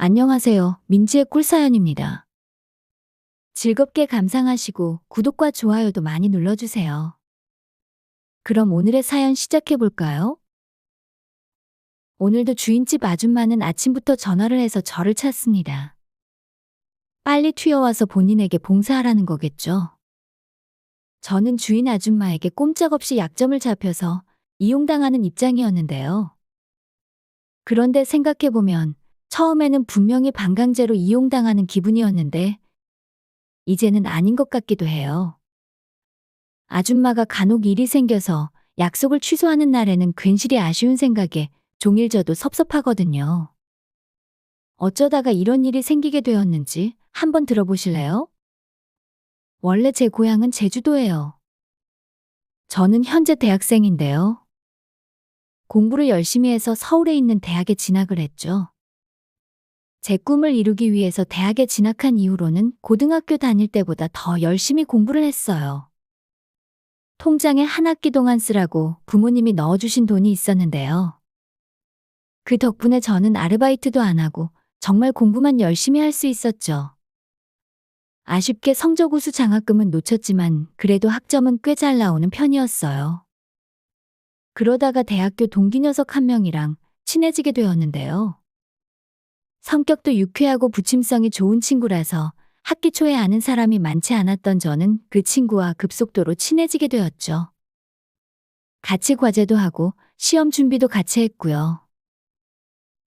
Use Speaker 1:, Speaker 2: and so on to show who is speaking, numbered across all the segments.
Speaker 1: 안녕하세요. 민지의 꿀사연입니다. 즐겁게 감상하시고 구독과 좋아요도 많이 눌러주세요. 그럼 오늘의 사연 시작해볼까요? 오늘도 주인집 아줌마는 아침부터 전화를 해서 저를 찾습니다. 빨리 튀어와서 본인에게 봉사하라는 거겠죠. 저는 주인 아줌마에게 꼼짝없이 약점을 잡혀서 이용당하는 입장이었는데요. 그런데 생각해보면 처음에는 분명히 반강제로 이용당하는 기분이었는데 이제는 아닌 것 같기도 해요. 아줌마가 간혹 일이 생겨서 약속을 취소하는 날에는 괜시리 아쉬운 생각에 종일 져도 섭섭하거든요. 어쩌다가 이런 일이 생기게 되었는지 한번 들어보실래요? 원래 제 고향은 제주도예요. 저는 현재 대학생인데요. 공부를 열심히 해서 서울에 있는 대학에 진학을 했죠. 제 꿈을 이루기 위해서 대학에 진학한 이후로는 고등학교 다닐 때보다 더 열심히 공부를 했어요. 통장에 한 학기 동안 쓰라고 부모님이 넣어주신 돈이 있었는데요. 그 덕분에 저는 아르바이트도 안 하고 정말 공부만 열심히 할 수 있었죠. 아쉽게 성적 우수 장학금은 놓쳤지만 그래도 학점은 꽤 잘 나오는 편이었어요. 그러다가 대학교 동기 녀석 한 명이랑 친해지게 되었는데요. 성격도 유쾌하고 부침성이 좋은 친구라서 학기 초에 아는 사람이 많지 않았던 저는 그 친구와 급속도로 친해지게 되었죠. 같이 과제도 하고 시험 준비도 같이 했고요.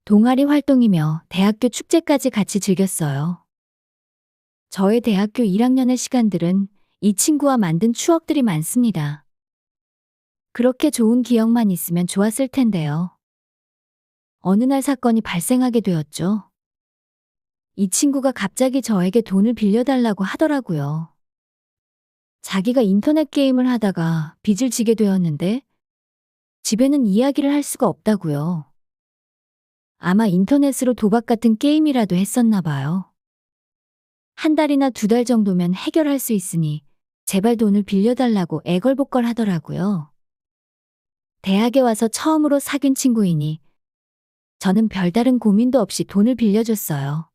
Speaker 1: 동아리 활동이며 대학교 축제까지 같이 즐겼어요. 저의 대학교 1학년의 시간들은 이 친구와 만든 추억들이 많습니다. 그렇게 좋은 기억만 있으면 좋았을 텐데요. 어느 날 사건이 발생하게 되었죠. 이 친구가 갑자기 저에게 돈을 빌려달라고 하더라고요. 자기가 인터넷 게임을 하다가 빚을 지게 되었는데 집에는 이야기를 할 수가 없다고요. 아마 인터넷으로 도박 같은 게임이라도 했었나 봐요. 한 달이나 두 달 정도면 해결할 수 있으니 제발 돈을 빌려달라고 애걸복걸 하더라고요. 대학에 와서 처음으로 사귄 친구이니 저는 별다른 고민도 없이 돈을 빌려줬어요.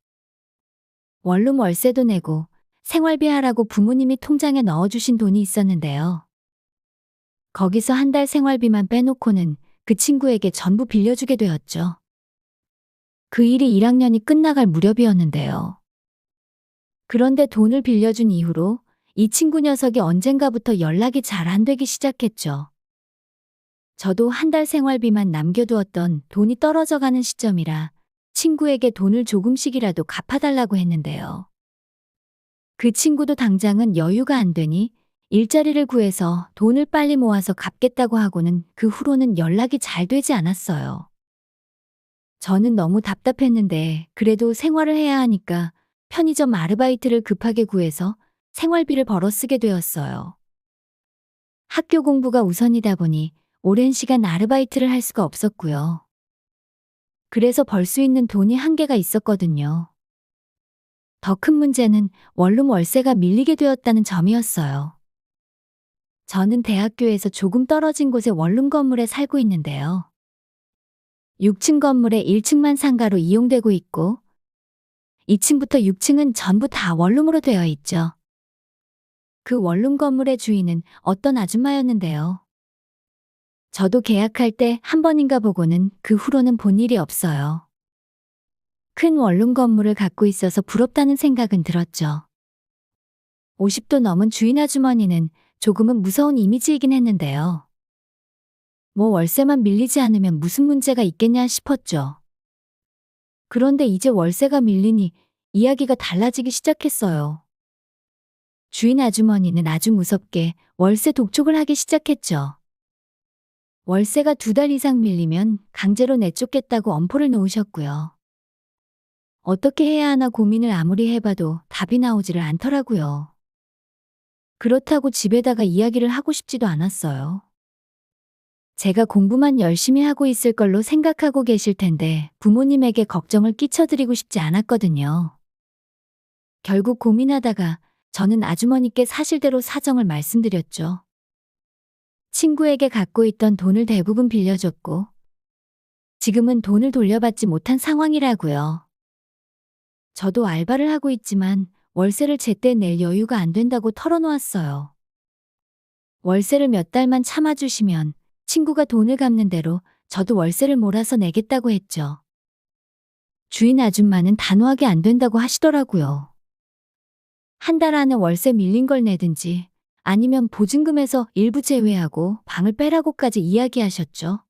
Speaker 1: 원룸 월세도 내고 생활비 하라고 부모님이 통장에 넣어주신 돈이 있었는데요. 거기서 한 달 생활비만 빼놓고는 그 친구에게 전부 빌려주게 되었죠. 그 일이 1학년이 끝나갈 무렵이었는데요. 그런데 돈을 빌려준 이후로 이 친구 녀석이 언젠가부터 연락이 잘 안 되기 시작했죠. 저도 한 달 생활비만 남겨두었던 돈이 떨어져 가는 시점이라 친구에게 돈을 조금씩이라도 갚아달라고 했는데요. 그 친구도 당장은 여유가 안 되니 일자리를 구해서 돈을 빨리 모아서 갚겠다고 하고는 그 후로는 연락이 잘 되지 않았어요. 저는 너무 답답했는데 그래도 생활을 해야 하니까 편의점 아르바이트를 급하게 구해서 생활비를 벌어 쓰게 되었어요. 학교 공부가 우선이다 보니 오랜 시간 아르바이트를 할 수가 없었고요. 그래서 벌 수 있는 돈이 한계가 있었거든요. 더 큰 문제는 원룸 월세가 밀리게 되었다는 점이었어요. 저는 대학교에서 조금 떨어진 곳의 원룸 건물에 살고 있는데요. 6층 건물에 1층만 상가로 이용되고 있고 2층부터 6층은 전부 다 원룸으로 되어 있죠. 그 원룸 건물의 주인은 어떤 아줌마였는데요. 저도 계약할 때 한 번인가 보고는 그 후로는 본 일이 없어요. 큰 원룸 건물을 갖고 있어서 부럽다는 생각은 들었죠. 50도 넘은 주인 아주머니는 조금은 무서운 이미지이긴 했는데요. 뭐 월세만 밀리지 않으면 무슨 문제가 있겠냐 싶었죠. 그런데 이제 월세가 밀리니 이야기가 달라지기 시작했어요. 주인 아주머니는 아주 무섭게 월세 독촉을 하기 시작했죠. 월세가 2달 이상 밀리면 강제로 내쫓겠다고 엄포를 놓으셨고요. 어떻게 해야 하나 고민을 아무리 해봐도 답이 나오지를 않더라고요. 그렇다고 집에다가 이야기를 하고 싶지도 않았어요. 제가 공부만 열심히 하고 있을 걸로 생각하고 계실 텐데 부모님에게 걱정을 끼쳐드리고 싶지 않았거든요. 결국 고민하다가 저는 아주머니께 사실대로 사정을 말씀드렸죠. 친구에게 갖고 있던 돈을 대부분 빌려줬고 지금은 돈을 돌려받지 못한 상황이라고요. 저도 알바를 하고 있지만 월세를 제때 낼 여유가 안 된다고 털어놓았어요. 월세를 몇 달만 참아주시면 친구가 돈을 갚는 대로 저도 월세를 몰아서 내겠다고 했죠. 주인 아줌마는 단호하게 안 된다고 하시더라고요. 한 달 안에 월세 밀린 걸 내든지 아니면 보증금에서 일부 제외하고 방을 빼라고까지 이야기하셨죠.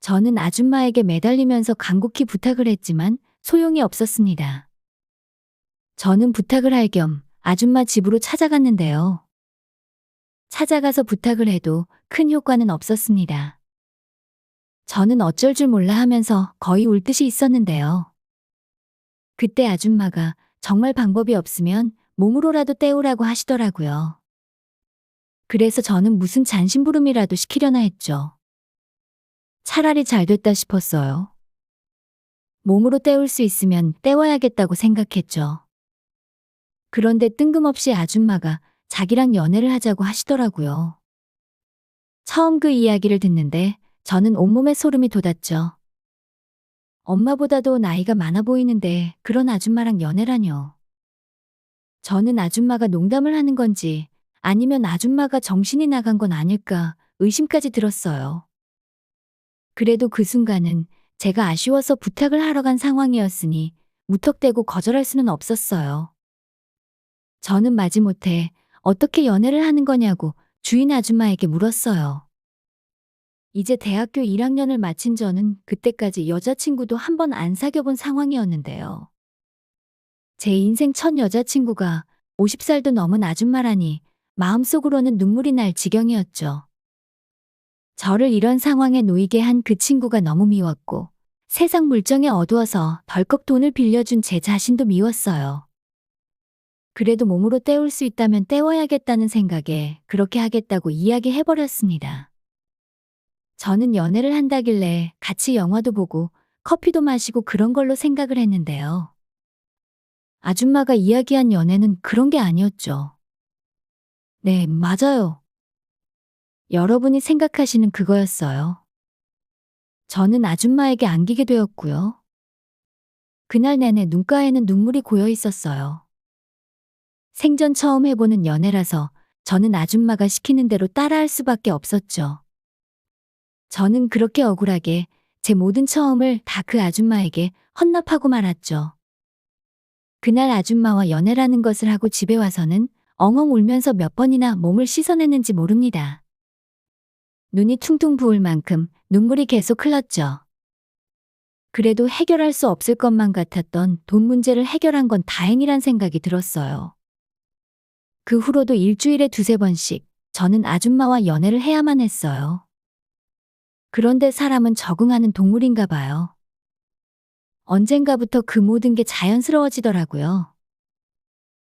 Speaker 1: 저는 아줌마에게 매달리면서 간곡히 부탁을 했지만 소용이 없었습니다. 저는 부탁을 할 겸 아줌마 집으로 찾아갔는데요. 찾아가서 부탁을 해도 큰 효과는 없었습니다. 저는 어쩔 줄 몰라 하면서 거의 울 듯이 있었는데요. 그때 아줌마가 정말 방법이 없으면 몸으로라도 때우라고 하시더라고요. 그래서 저는 무슨 잔심부름이라도 시키려나 했죠. 차라리 잘 됐다 싶었어요. 몸으로 때울 수 있으면 때워야겠다고 생각했죠. 그런데 뜬금없이 아줌마가 자기랑 연애를 하자고 하시더라고요. 처음 그 이야기를 듣는데 저는 온몸에 소름이 돋았죠. 엄마보다도 나이가 많아 보이는데 그런 아줌마랑 연애라뇨. 저는 아줌마가 농담을 하는 건지 아니면 아줌마가 정신이 나간 건 아닐까 의심까지 들었어요. 그래도 그 순간은 제가 아쉬워서 부탁을 하러 간 상황이었으니 무턱대고 거절할 수는 없었어요. 저는 마지못해 어떻게 연애를 하는 거냐고 주인 아줌마에게 물었어요. 이제 대학교 1학년을 마친 저는 그때까지 여자친구도 한 번 안 사귀어본 상황이었는데요. 제 인생 첫 여자친구가 50살도 넘은 아줌마라니 마음속으로는 눈물이 날 지경이었죠. 저를 이런 상황에 놓이게 한 그 친구가 너무 미웠고 세상 물정에 어두워서 덜컥 돈을 빌려준 제 자신도 미웠어요. 그래도 몸으로 때울 수 있다면 때워야겠다는 생각에 그렇게 하겠다고 이야기해버렸습니다. 저는 연애를 한다길래 같이 영화도 보고 커피도 마시고 그런 걸로 생각을 했는데요. 아줌마가 이야기한 연애는 그런 게 아니었죠. 네, 맞아요. 여러분이 생각하시는 그거였어요. 저는 아줌마에게 안기게 되었고요. 그날 내내 눈가에는 눈물이 고여 있었어요. 생전 처음 해보는 연애라서 저는 아줌마가 시키는 대로 따라할 수밖에 없었죠. 저는 그렇게 억울하게 제 모든 처음을 다 그 아줌마에게 헌납하고 말았죠. 그날 아줌마와 연애라는 것을 하고 집에 와서는 엉엉 울면서 몇 번이나 몸을 씻어냈는지 모릅니다. 눈이 퉁퉁 부을 만큼 눈물이 계속 흘렀죠. 그래도 해결할 수 없을 것만 같았던 돈 문제를 해결한 건 다행이란 생각이 들었어요. 그 후로도 일주일에 두세 번씩 저는 아줌마와 연애를 해야만 했어요. 그런데 사람은 적응하는 동물인가 봐요. 언젠가부터 그 모든 게 자연스러워지더라고요.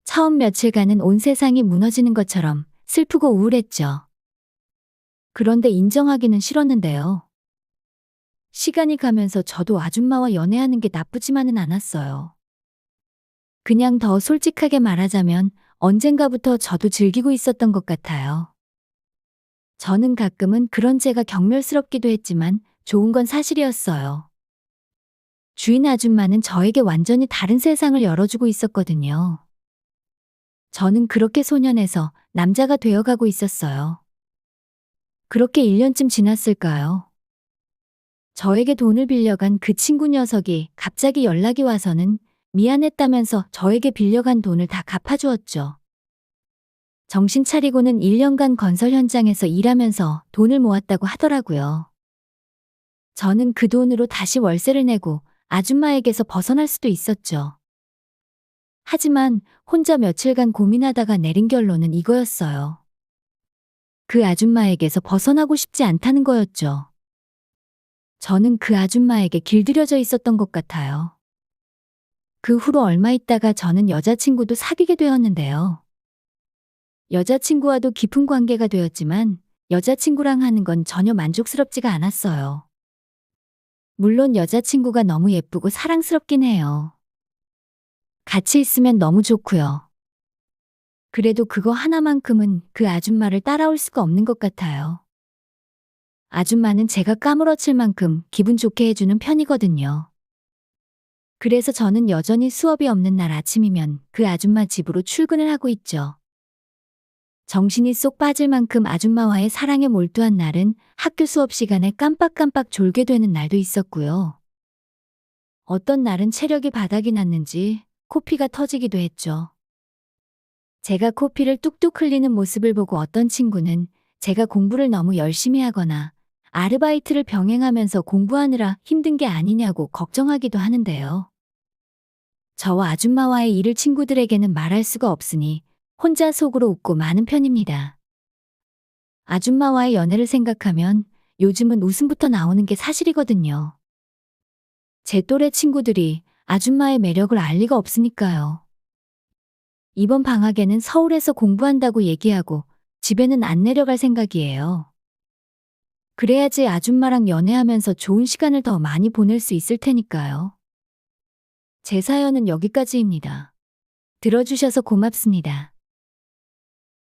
Speaker 1: 처음 며칠간은 온 세상이 무너지는 것처럼 슬프고 우울했죠. 그런데 인정하기는 싫었는데요. 시간이 가면서 저도 아줌마와 연애하는 게 나쁘지만은 않았어요. 그냥 더 솔직하게 말하자면 언젠가부터 저도 즐기고 있었던 것 같아요. 저는 가끔은 그런 제가 경멸스럽기도 했지만 좋은 건 사실이었어요. 주인 아줌마는 저에게 완전히 다른 세상을 열어주고 있었거든요. 저는 그렇게 소년에서 남자가 되어가고 있었어요. 그렇게 1년쯤 지났을까요? 저에게 돈을 빌려간 그 친구 녀석이 갑자기 연락이 와서는 미안했다면서 저에게 빌려간 돈을 다 갚아주었죠. 정신 차리고는 1년간 건설 현장에서 일하면서 돈을 모았다고 하더라고요. 저는 그 돈으로 다시 월세를 내고 아줌마에게서 벗어날 수도 있었죠. 하지만 혼자 며칠간 고민하다가 내린 결론은 이거였어요. 그 아줌마에게서 벗어나고 싶지 않다는 거였죠. 저는 그 아줌마에게 길들여져 있었던 것 같아요. 그 후로 얼마 있다가 저는 여자친구도 사귀게 되었는데요. 여자친구와도 깊은 관계가 되었지만 여자친구랑 하는 건 전혀 만족스럽지가 않았어요. 물론 여자친구가 너무 예쁘고 사랑스럽긴 해요. 같이 있으면 너무 좋고요. 그래도 그거 하나만큼은 그 아줌마를 따라올 수가 없는 것 같아요. 아줌마는 제가 까무러칠 만큼 기분 좋게 해주는 편이거든요. 그래서 저는 여전히 수업이 없는 날 아침이면 그 아줌마 집으로 출근을 하고 있죠. 정신이 쏙 빠질 만큼 아줌마와의 사랑에 몰두한 날은 학교 수업 시간에 깜빡깜빡 졸게 되는 날도 있었고요. 어떤 날은 체력이 바닥이 났는지 코피가 터지기도 했죠. 제가 코피를 뚝뚝 흘리는 모습을 보고 어떤 친구는 제가 공부를 너무 열심히 하거나 아르바이트를 병행하면서 공부하느라 힘든 게 아니냐고 걱정하기도 하는데요. 저와 아줌마와의 일을 친구들에게는 말할 수가 없으니 혼자 속으로 웃고 마는 편입니다. 아줌마와의 연애를 생각하면 요즘은 웃음부터 나오는 게 사실이거든요. 제 또래 친구들이 아줌마의 매력을 알 리가 없으니까요. 이번 방학에는 서울에서 공부한다고 얘기하고 집에는 안 내려갈 생각이에요. 그래야지 아줌마랑 연애하면서 좋은 시간을 더 많이 보낼 수 있을 테니까요. 제 사연은 여기까지입니다. 들어주셔서 고맙습니다.